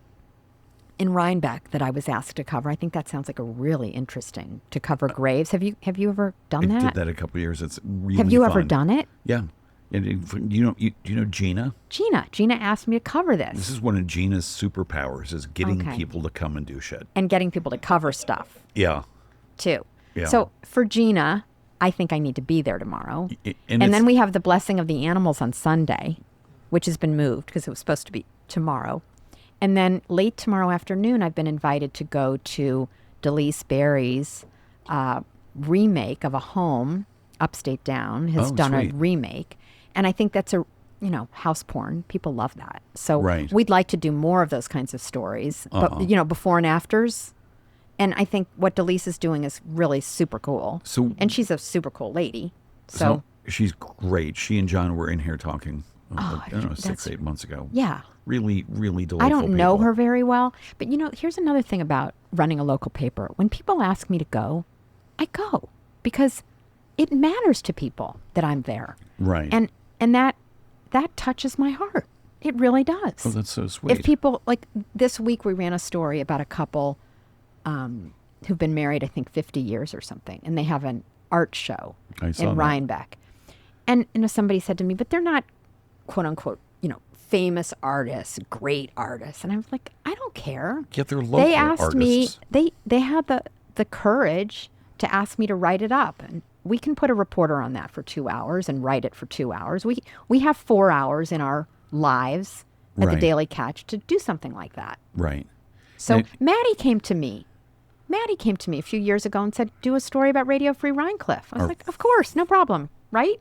in Rhinebeck that I was asked to cover. I think that sounds like a really interesting to cover graves. Have you ever done that? I did that a couple of years. It's really Have you fun. ever done it? Yeah. You know Gina? Gina asked me to cover this. This is one of Gina's superpowers, is getting people to come and do shit. And getting people to cover stuff. Yeah. Too. Yeah. So for Gina, I think I need to be there tomorrow. And then we have the Blessing of the Animals on Sunday, which has been moved because it was supposed to be tomorrow. And then late tomorrow afternoon, I've been invited to go to Delise Berry's remake of a home, Upstate Down, has done a remake. And I think that's house porn. People love that. So we'd like to do more of those kinds of stories, but before and afters. And I think what Delise is doing is really super cool. And she's a super cool lady. So she's great. She and John were in here talking, Oh, I don't know, 6-8 months ago. Yeah. Really, really delightful I don't know people. her very well, but here's another thing about running a local paper. When people ask me to go, I go because it matters to people that I'm there. Right. And that touches my heart. It really does. Oh, that's so sweet. If people, like this week we ran a story about a couple who've been married, I think 50 years or something, and they have an art show in Rhinebeck. And somebody said to me, but they're not, quote unquote, famous artists, great artists. And I was like, I don't care. Yet they're local They asked artists. me, they had the courage to ask me to write it up. And we can put a reporter on that for 2 hours and write it for 2 hours. We have 4 hours in our lives at the Daily Catch to do something like that. Right. So Matty came to me a few years ago and said, do a story about Radio Free Rhinecliff. I was like, of course, no problem. Right?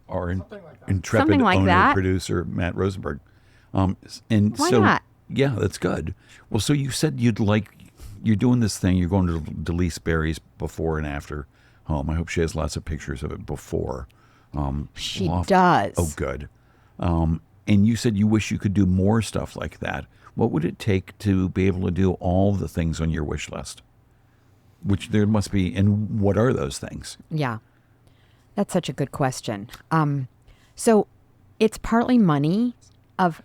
Our intrepid Something like owner, that. producer, Matt Rosenberg. Why not? Yeah, that's good. Well, so you said you're doing this thing. You're going to Delise Berry's before and after home. I hope she has lots of pictures of it before. She does. Oh, good. And you said you wish you could do more stuff like that. What would it take to be able to do all the things on your wish list? Which there must be, and what are those things? Yeah. That's such a good question. So it's partly money to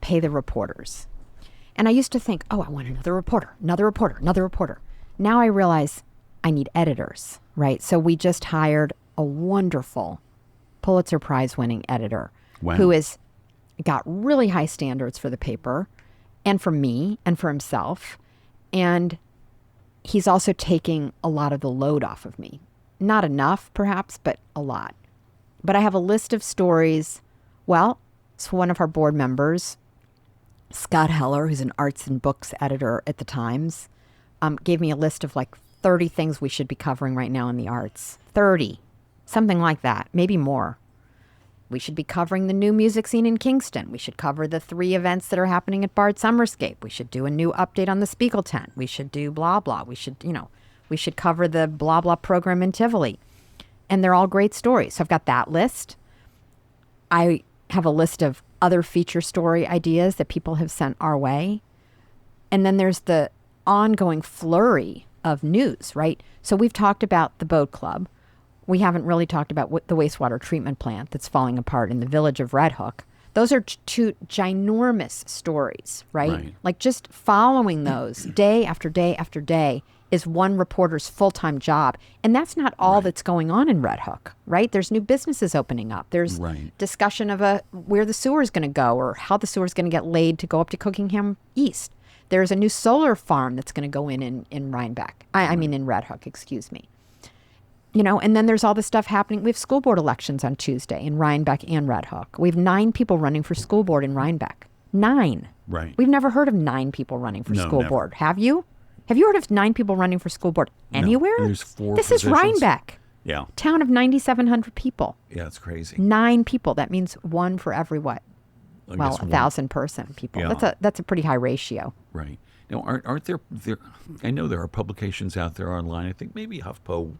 pay the reporters. And I used to think, I want another reporter. Now I realize I need editors, right? So we just hired a wonderful Pulitzer Prize winning editor who has got really high standards for the paper and for me and for himself. And he's also taking a lot of the load off of me. Not enough, perhaps, but a lot. But I have a list of stories. Well, so one of our board members, Scott Heller, who's an arts and books editor at the Times, gave me a list of like 30 things we should be covering right now in the arts. 30. Something like that. Maybe more. We should be covering the new music scene in Kingston. We should cover the 3 events that are happening at Bard Summerscape. We should do a new update on the Spiegel tent. We should do blah, blah. We should cover the blah, blah program in Tivoli. And they're all great stories. So I've got that list. I have a list of other feature story ideas that people have sent our way. And then there's the ongoing flurry of news, right? So we've talked about the boat club. We haven't really talked about the wastewater treatment plant that's falling apart in the village of Red Hook. Those are 2 ginormous stories, right? Like just following those day after day after day is one reporter's full-time job. And that's not all that's going on in Red Hook, right? There's new businesses opening up. There's discussion of where the sewer is going to go or how the sewer is going to get laid to go up to Cookingham East. There's a new solar farm that's going to go in Rhinebeck. I mean in Red Hook, excuse me. And then there's all this stuff happening. We have school board elections on Tuesday in Rhinebeck and Red Hook. We have 9 people running for school board in Rhinebeck. 9. Right. We've never heard of 9 people running for school board. Have you? Have you heard of 9 people running for school board anywhere? No, there's 4 This positions. is Rhinebeck. Yeah. Town of 9,700 people. Yeah, it's crazy. 9 people. That means 1 for every what? I Well, guess 1,000 person people. Yeah. That's a pretty high ratio. Right. Now, aren't there? I know there are publications out there online. I think maybe HuffPo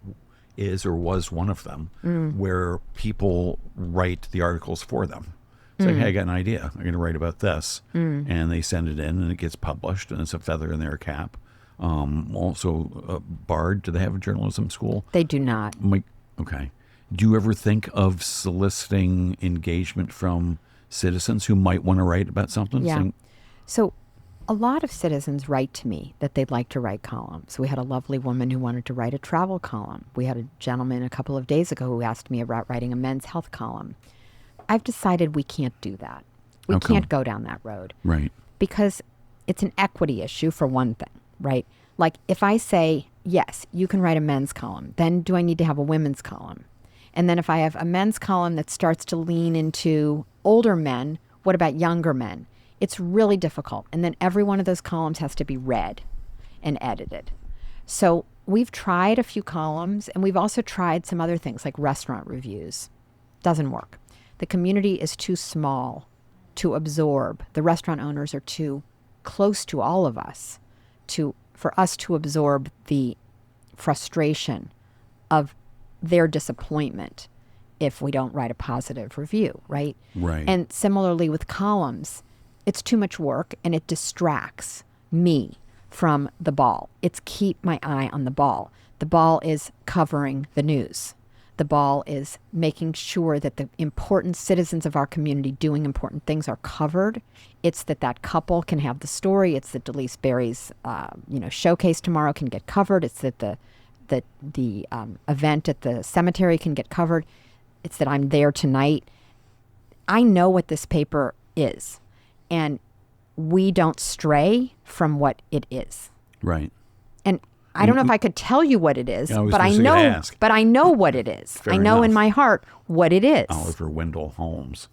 is or was one of them, where people write the articles for them. It's like, hey, I got an idea. I'm going to write about this, and they send it in, and it gets published, and it's a feather in their cap. Also, Bard, do they have a journalism school? They do not. Okay. Do you ever think of soliciting engagement from citizens who might want to write about something? Yeah. So a lot of citizens write to me that they'd like to write columns. We had a lovely woman who wanted to write a travel column. We had a gentleman a couple of days ago who asked me about writing a men's health column. I've decided we can't do that. We can't go down that road. Right. Because it's an equity issue for one thing, right? Like if I say, yes, you can write a men's column, then do I need to have a women's column? And then if I have a men's column that starts to lean into older men, what about younger men? It's really difficult. And then every one of those columns has to be read and edited. So we've tried a few columns, and we've also tried some other things like restaurant reviews. Doesn't work. The community is too small to absorb. The restaurant owners are too close to all of us for us to absorb the frustration of their disappointment if we don't write a positive review, right? Right. And similarly with columns, it's too much work and it distracts me from the ball. It's keep my eye on the ball. The ball is covering the news. The ball is making sure that the important citizens of our community doing important things are covered. It's that couple can have the story. It's that Delise Berry's showcase tomorrow can get covered. It's that the event at the cemetery can get covered. It's that I'm there tonight. I know what this paper is, and we don't stray from what it is. Right. And I don't know if I could tell you what it is, but I know what it is. Fair I know enough. in my heart what it is. Oliver Wendell Holmes.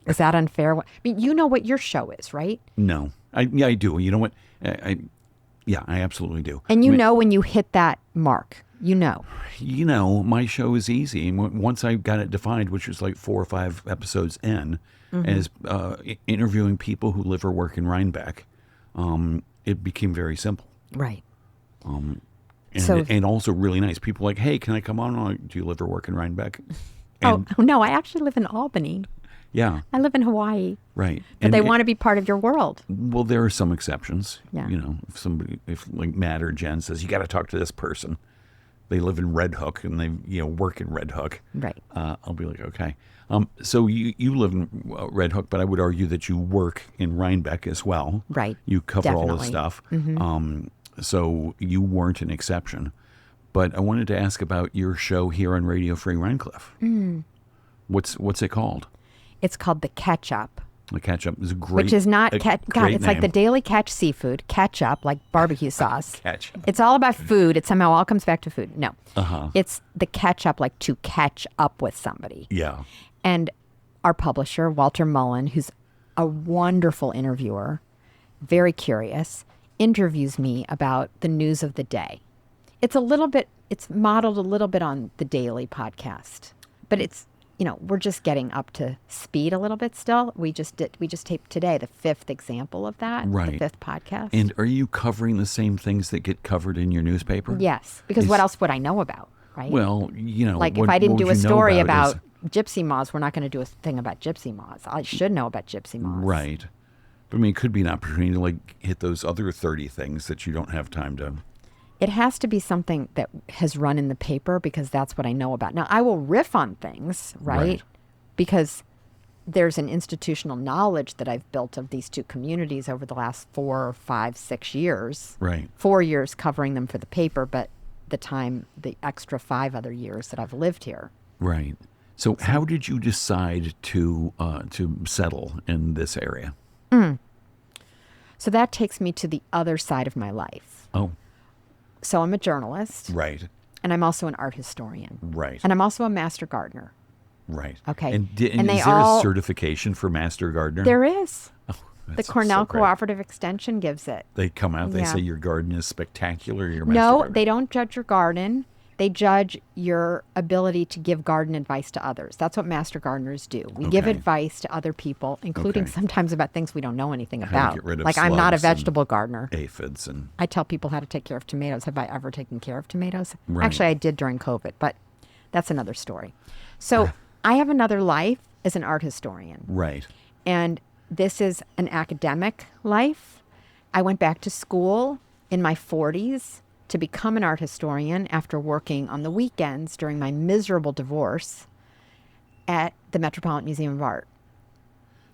Is that unfair? I mean, you know what your show is, right? No. I do. You know what? I absolutely do. And know when you hit that mark. You know. My show is easy. And once I got it defined, which was like 4 or 5 episodes in, as interviewing people who live or work in Rhinebeck, it became very simple. Right. And also really nice. People like, hey, can I come on? Like, do you live or work in Rhinebeck? And, no, I actually live in Albany. Yeah. I live in Hawaii. Right. But they want to be part of your world. Well, there are some exceptions. Yeah. If like Matt or Jen says, you got to talk to this person. They live in Red Hook and they work in Red Hook. Right. I'll be like, okay. So you live in Red Hook, but I would argue that you work in Rhinebeck as well. Right. You cover all Definitely. this stuff. So you weren't an exception. But I wanted to ask about your show here on Radio Free Rhinecliff. What's it called? It's called The Catch Up. The Catch Up is a great. Which is not God. It's like the Daily Catch seafood. Catch up, like barbecue sauce. Catch. It's all about food. It somehow all comes back to food. No. Uh-huh. It's the catch up, like to catch up with somebody. Yeah. And our publisher, Walter Mullen, who's a wonderful interviewer, very curious, interviews me about the news of the day. It's modeled a little bit on the Daily podcast, but it's, we're just getting up to speed a little bit still. We just taped today the 5th example of that, right. The 5th podcast. And are you covering the same things that get covered in your newspaper? Yes, because what else would I know about, right? Well, like if I didn't do a story about gypsy moths, we're not going to do a thing about gypsy moths. I should know about gypsy moths. Right. But I mean, it could be an opportunity to hit those other 30 things that you don't have time to. It has to be something that has run in the paper because that's what I know about. Now, I will riff on things, right? Because there's an institutional knowledge that I've built of these two communities over the last 4, 5, 6 years. Right. 4 years covering them for the paper, but the extra 5 other years that I've lived here. Right. So how did you decide to settle in this area? So that takes me to the other side of my life. Oh. So I'm a journalist. Right. And I'm also an art historian. Right. And I'm also a master gardener. Right. Okay. And is there a certification for master gardener? There is. Oh, the Cornell Cooperative Extension gives it. They come out, they say your garden is spectacular. No, they don't judge your garden. They judge your ability to give garden advice to others. That's what master gardeners do. We give advice to other people, including sometimes about things we don't know anything about. Get rid of like I'm not a slugs vegetable gardener. Aphids and I tell people how to take care of tomatoes. Have I ever taken care of tomatoes? Right. Actually, I did during COVID, but that's another story. So I have another life as an art historian. Right. And this is an academic life. I went back to school in my 40s to become an art historian after working on the weekends during my miserable divorce at the Metropolitan Museum of Art.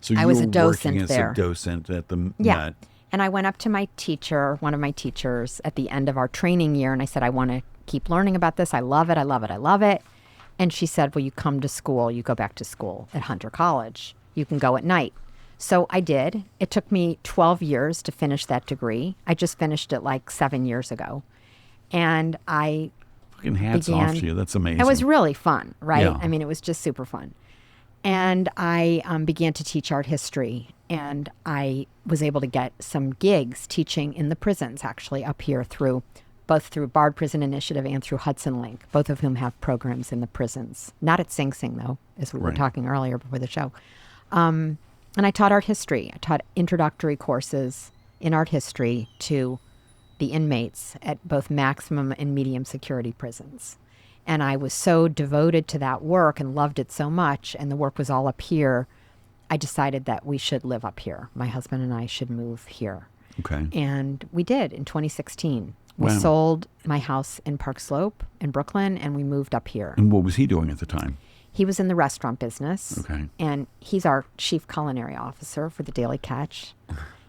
So I was a docent there. A docent at the Yeah. Met. And I went up to my teacher, one of my teachers, at the end of our training year, and I said, I want to keep learning about this. I love it. I love it. I love it. And she said, well, you come to school. You go back to school at Hunter College. You can go at night. So I did. It took me 12 years to finish that degree. I just finished it like 7 years ago. And I Fucking hats off to you. That's amazing. It was really fun, right? Yeah. I mean, it was just super fun. And I began to teach art history. And I was able to get some gigs teaching in the prisons, actually, up here both through Bard Prison Initiative and through Hudson Link, both of whom have programs in the prisons. Not at Sing Sing, though, as we were talking earlier before the show. And I taught art history. I taught introductory courses in art history to the inmates at both maximum and medium security prisons. And I was so devoted to that work and loved it so much, and the work was all up here, I decided that we should live up here. My husband and I should move here. Okay. And we did in 2016. We Wow. sold my house in Park Slope in Brooklyn, and we moved up here. And what was he doing at the time? He was in the restaurant business. Okay. And he's our chief culinary officer for the Daily Catch.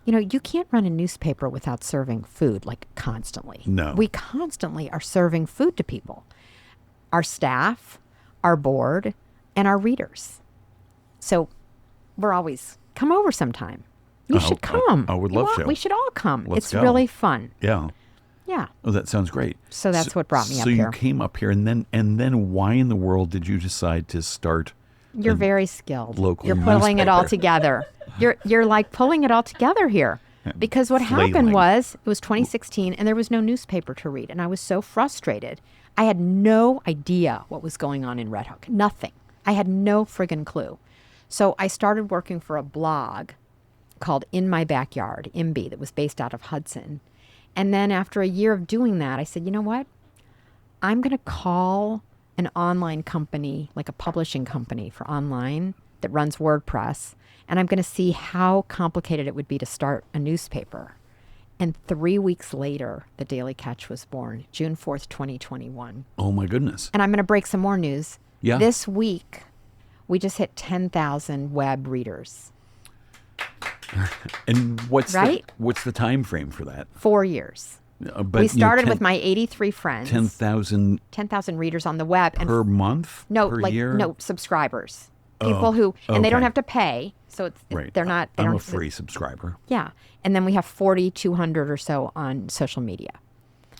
You know, you can't run a newspaper without serving food, like constantly. No. We constantly are serving food to people. Our staff, our board, and our readers. So we're always, come over sometime. You should come. I would love to. We should all come. Let's go. Really fun. Yeah. Yeah. Oh, that sounds great. So that's what brought me up So here. you came up here, and then why in the world did you decide to start? You're very skilled. Local You're pulling it all newspaper. together. You're like pulling it all together here. Because what happened Flailing. was, it was 2016, and there was no newspaper to read, and I was so frustrated. I had no idea what was going on in Red Hook. Nothing. I had no friggin' clue. So I started working for a blog called In My Backyard, IMBY, that was based out of Hudson. And then after a year of doing that, I said, you know what? I'm going to call an online company, like a publishing company for online that runs WordPress, and I'm going to see how complicated it would be to start a newspaper. And 3 weeks later, the Daily Catch was born, June 4th, 2021. Oh my goodness. And I'm going to break some more news. Yeah. This week, we just hit 10,000 web readers. And what's Right? the time frame for that? 4 years. But, We you know, started with my 83 friends. 10,000 10,000 readers on the web. And per month? no, per like year? no subscribers. People who, and they don't okay. have to pay. So it's, Right. they're not. They I'm a don't, free subscriber. Yeah. And then we have 4,200 or so on social media.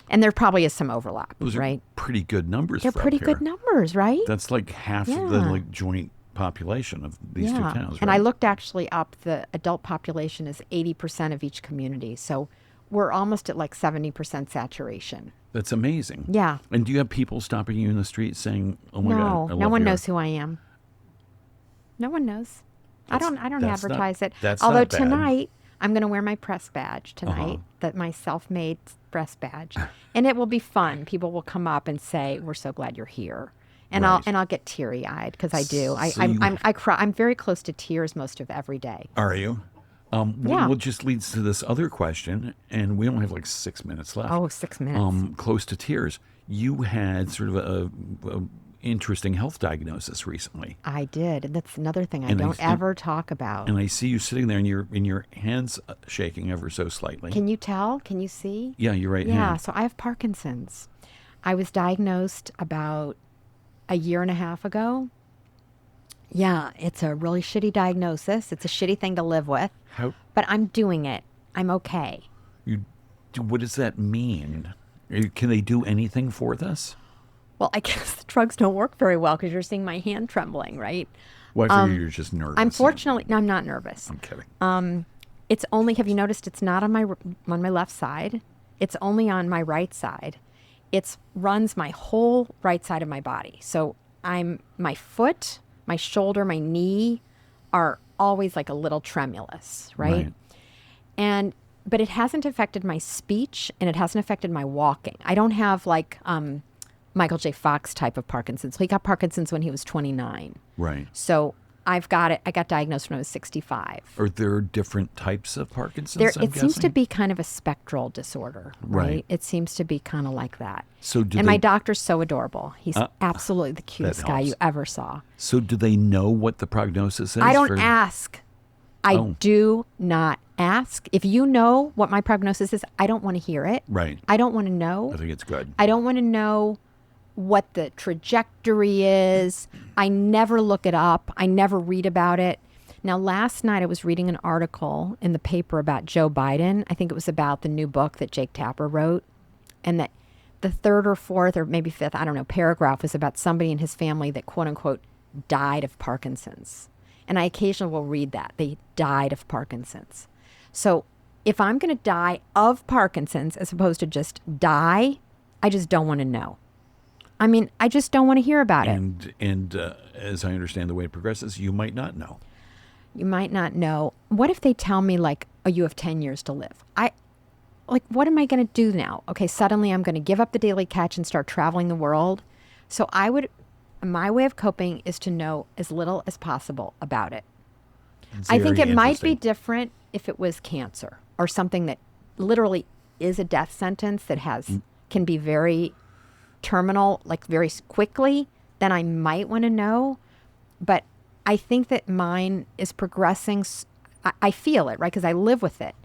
And there probably is some overlap, Those are right? pretty good numbers. They're for up pretty here. good numbers, right? That's like half of the Yeah. like joint population of these two towns. And right? I looked actually up, the adult population is 80% of each community. So we're almost at like 70% saturation. That's amazing. Yeah. And do you have people stopping you in the street saying, "Oh my No, God, I no love one your-" knows who I am. No one knows. I don't that's not- advertise it. that's Although not bad. tonight I'm going to wear my press badge tonight, that my self-made press badge, and it will be fun. People will come up and say, "We're so glad you're here," and Right. I'll get teary-eyed because I do. So I cry. I'm very close to tears most of every day. Are you? Yeah. What just leads to this other question, and we only have like 6 minutes left. Oh, 6 minutes. Close to tears. You had sort of a interesting health diagnosis recently, I did, and that's another thing I And I don't think- ever talk about. and I see you sitting there, and your hands shaking ever so slightly. Can you tell? Can you see? Yeah, your right Yeah, hand. so I have Parkinson's. I was diagnosed about a year and a half ago. Yeah, it's a really shitty diagnosis. It's a shitty thing to live with, How but I'm doing it. I'm okay. what does that mean? Can they do anything for this? Well, I guess the drugs don't work very well because you're seeing my hand trembling, right? Well, I figure you're just nervous. Unfortunately, no, I'm not nervous. I'm kidding. It's only, have you noticed it's not on my left side? It's only on my right side. It runs my whole right side of my body. So my foot, my shoulder, my knee are always like a little tremulous, right? But it hasn't affected my speech, and it hasn't affected my walking. I don't have like Michael J. Fox type of Parkinson's. He got Parkinson's when he was 29. Right. So I've got it. I got diagnosed when I was 65. Are there different types of Parkinson's? It seems to be kind of a spectral disorder, right? Right. It seems to be kind of like that. So do and my they- doctor's so adorable. He's absolutely the cutest guy helps. you ever saw. So do they know what the prognosis is? I don't for- ask. I do not ask. If you know what my prognosis is, I don't want to hear it. Right. I don't want to know. I think it's good. I don't want to know what the trajectory is. I never look it up. I never read about it. Now, last night I was reading an article in the paper about Joe Biden. I think it was about the new book that Jake Tapper wrote. And that the third or fourth or maybe fifth, I don't know, paragraph was about somebody in his family that, quote unquote, died of Parkinson's. And I occasionally will read that. They died of Parkinson's. So if I'm going to die of Parkinson's as opposed to just die, I just don't want to know. I mean, I just don't want to hear about it. And as I understand the way it progresses, you might not know. You might not know. What if they tell me, like, oh, you have 10 years to live? What am I going to do now? Okay, suddenly I'm going to give up the Daily Catch and start traveling the world So my way of coping is to know as little as possible about it. I think it might be different if it was cancer or something that literally is a death sentence that can be very terminal, like very quickly, then I might want to know. But I think that mine is progressing. I feel it, right? Because I live with it.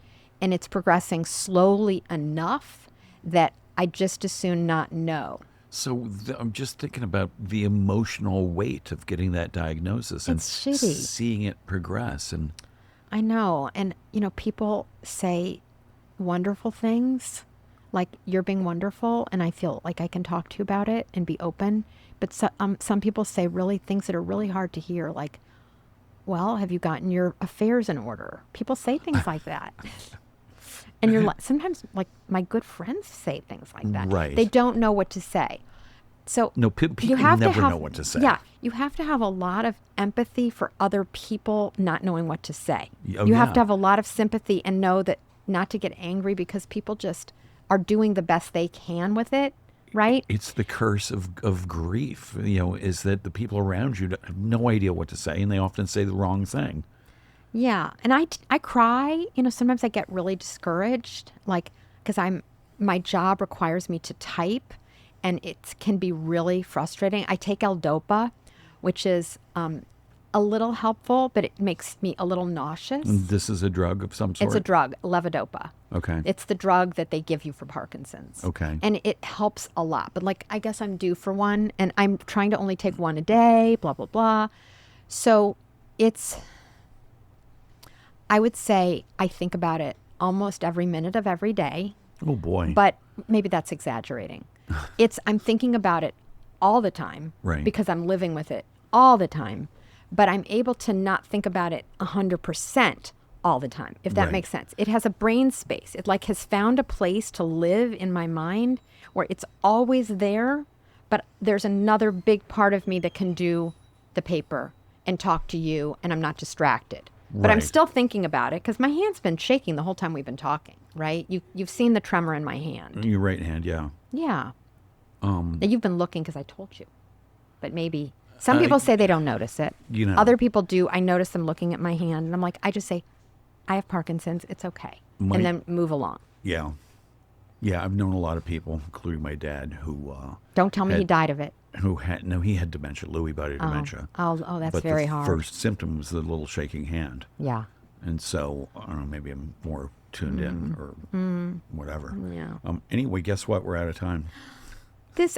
And it's progressing slowly enough that I just as soon not know. So I'm just thinking about the emotional weight of getting that diagnosis and seeing it progress. And I know. And, people say wonderful things, like you're being wonderful, and I feel like I can talk to you about it and be open. But some people say really things that are really hard to hear, like, well, have you gotten your affairs in order? People say things like that. And you're sometimes like my good friends say things like that. Right. They don't know what to say. So no, people never know what to say. Yeah. You have to have a lot of empathy for other people not knowing what to say. Oh, you have to have a lot of sympathy and know that not to get angry because people just are doing the best they can with it. Right? It's the curse of grief, is that the people around you have no idea what to say, and they often say the wrong thing. Yeah. And I cry. Sometimes I get really discouraged, like, because my job requires me to type, and it can be really frustrating. I take L-Dopa, which is a little helpful, but it makes me a little nauseous. And this is a drug of some sort? It's a drug, levodopa. Okay. It's the drug that they give you for Parkinson's. Okay. And it helps a lot. But I guess I'm due for one, and I'm trying to only take one a day, blah, blah, blah. So I would say I think about it almost every minute of every day. Oh, boy. But maybe that's exaggerating. I'm thinking about it all the time. Right. Because I'm living with it all the time. But I'm able to not think about it 100% all the time, if that makes sense. It has a brain space. It has found a place to live in my mind where it's always there, but there's another big part of me that can do the paper and talk to you, and I'm not distracted. But I'm still thinking about it because my hand's been shaking the whole time we've been talking, right? You've seen the tremor in my hand. Your right hand, yeah. Yeah. Now, you've been looking because I told you. But maybe some people say they don't notice it. Other people do. I notice them looking at my hand, and I'm like, I just say, I have Parkinson's. It's okay. And then move along. Yeah. Yeah, I've known a lot of people, including my dad, who... Don't tell me he died of it. He had dementia. Lewy body dementia. Oh, that's very hard. But the first symptom was the little shaking hand. Yeah. And so, I don't know, maybe I'm more tuned in or whatever. Yeah. Anyway, guess what? We're out of time.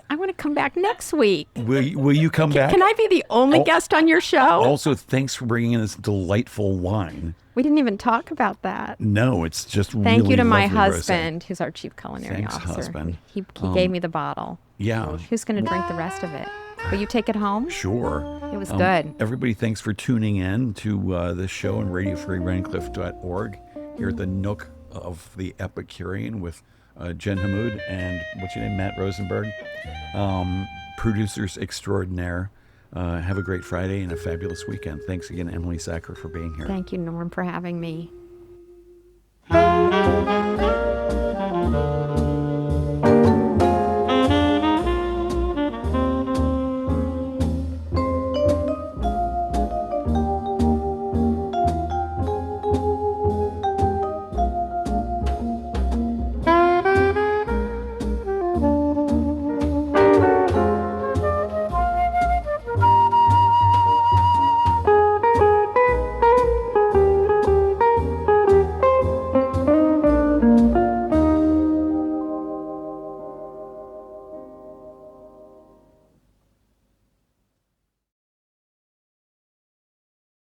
I want to come back next week. Will you come back? Can I be the only guest on your show? Also, thanks for bringing in this delightful wine. We didn't even talk about that. No, it's just really Thank you to my lovely husband, who's our chief culinary Thanks, officer. husband. He gave me the bottle. Yeah. Who's going to drink the rest of it? Will you take it home? Sure. It was good. Everybody, thanks for tuning in to this show on radiofreerhinecliff.org here at the Nook of the Epicurean with Jen Hammoud and what's your name, Matt Rosenberg, producers extraordinaire. Have a great Friday and a fabulous weekend. Thanks again, Emily Sachar, for being here. Thank you, Norm, for having me.